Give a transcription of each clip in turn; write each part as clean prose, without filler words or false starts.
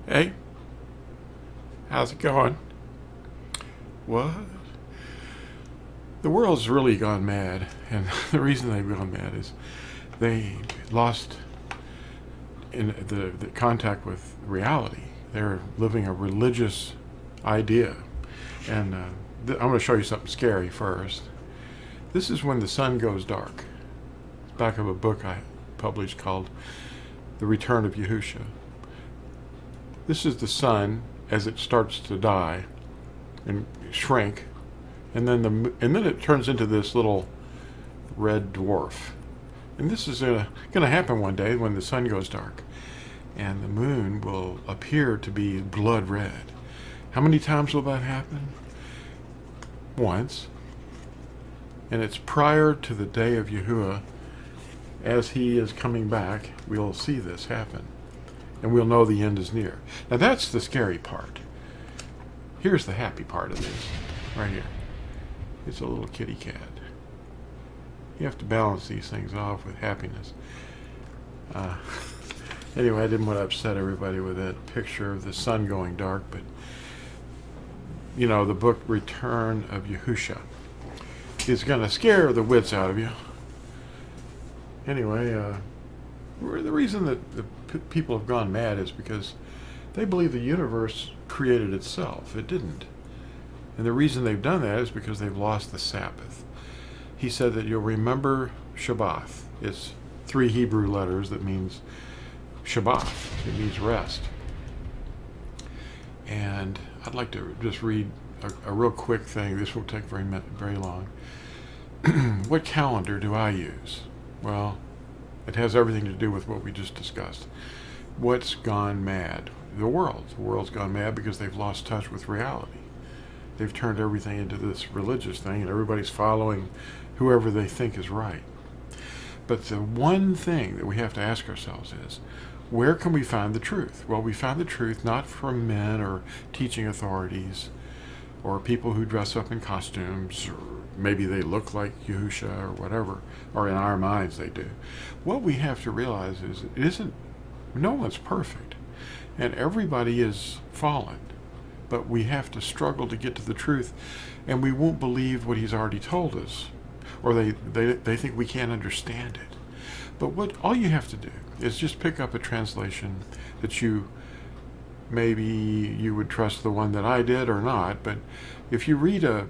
Hey, how's it going? What? The world's really gone mad, and the reason they've gone mad is they lost in the contact with reality. They're living a religious idea. And I'm going to show you something scary first. This is when the sun goes dark. It's back of a book I published called The Return of Yahuah. This is the sun as it starts to die and shrink, and then it turns into this little red dwarf. And this is going to happen one day when the sun goes dark, and the moon will appear to be blood red. How many times will that happen? Once. And it's prior to the day of Yahuah. As he is coming back, we'll see this happen. And we'll know the end is near. Now that's the scary part. Here's the happy part of this, right here. It's a little kitty cat. You have to balance these things off with happiness. Anyway, I didn't want to upset everybody with that picture of the sun going dark, but you know, the book Return of Yahuah is going to scare the wits out of you. Anyway, the reason that the people have gone mad is because they believe the universe created itself. It didn't. And the reason they've done that is because they've lost the Sabbath. He said that you'll remember Shabbat. It's 3 Hebrew letters that means Shabbat. It means rest. And I'd like to just read a real quick thing. This won't take very long. What calendar do I use? Well, it has everything to do with what we just discussed. What's gone mad? The world. The world's gone mad because they've lost touch with reality. They've turned everything into this religious thing, and everybody's following whoever they think is right. But the one thing that we have to ask ourselves is, where can we find the truth? Well, we find the truth not from men or teaching authorities or people who dress up in costumes, or maybe they look like Yahuah or whatever, or in our minds they do. What we have to realize is no one's perfect, and everybody is fallen, but we have to struggle to get to the truth, and we won't believe what he's already told us, or they think we can't understand it. But all you have to do is just pick up a translation that maybe you would trust the one that I did or not, but if you read a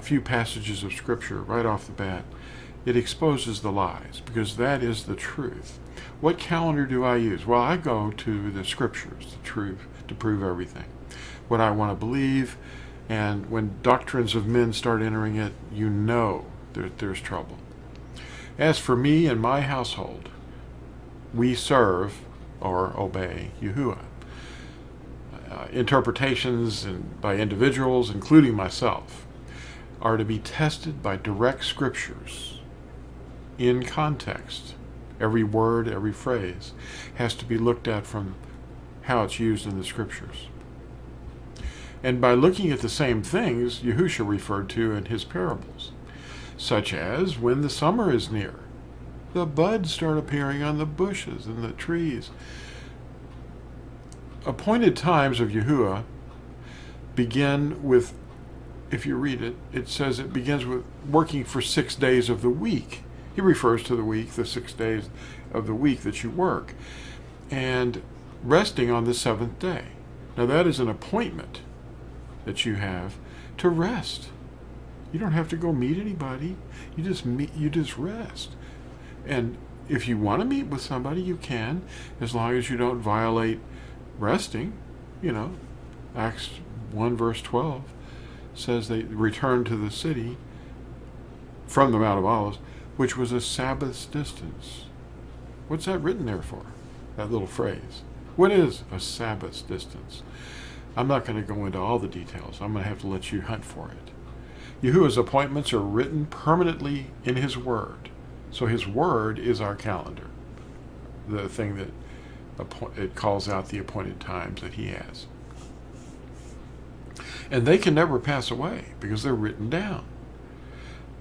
few passages of Scripture right off the bat, it exposes the lies, because that is the truth. What calendar do I use? Well, I go to the Scriptures, the truth, to prove everything. What I want to believe, and when doctrines of men start entering it, you know there's trouble. As for me and my household, we serve or obey Yahuah. Interpretations by individuals, including myself, are to be tested by direct scriptures in context. Every word, every phrase has to be looked at from how it's used in the scriptures. And by looking at the same things Yahuah referred to in his parables, such as when the summer is near, the buds start appearing on the bushes and the trees. Appointed times of Yahuah begin with, if you read it, it says it begins with working for 6 days of the week. He refers to the week, the 6 days of the week that you work, and resting on the 7th day. Now that is an appointment that you have to rest. You don't have to go meet anybody. You just rest. And if you want to meet with somebody, you can, as long as you don't violate resting. Acts 1 verse 12 says they returned to the city from the Mount of Olives, which was a Sabbath's distance. What's that written there for? That little phrase. What is a Sabbath's distance? I'm not going to go into all the details. I'm going to have to let you hunt for it. Yahuah's appointments are written permanently in his word. So his word is our calendar, the thing that it calls out the appointed times that he has. And they can never pass away because they're written down.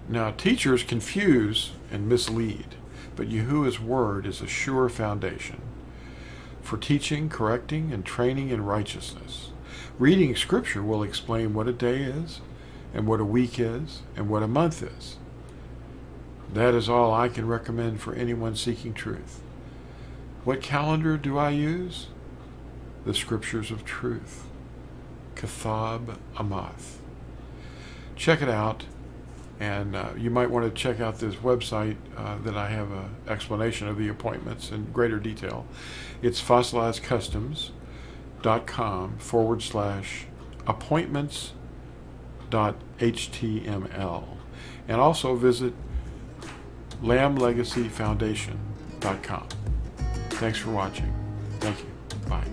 Now, teachers confuse and mislead, but Yahuah's word is a sure foundation for teaching, correcting, and training in righteousness. Reading Scripture will explain what a day is, and what a week is, and what a month is. That is all I can recommend for anyone seeking truth. What calendar do I use? The Scriptures of Truth. Kathab Amath. Check it out, and you might want to check out this website that I have an explanation of the appointments in greater detail. It's fossilizedcustoms.com/appointments.html, and also visit lamblegacyfoundation.com. Thanks for watching. Thank you. Bye.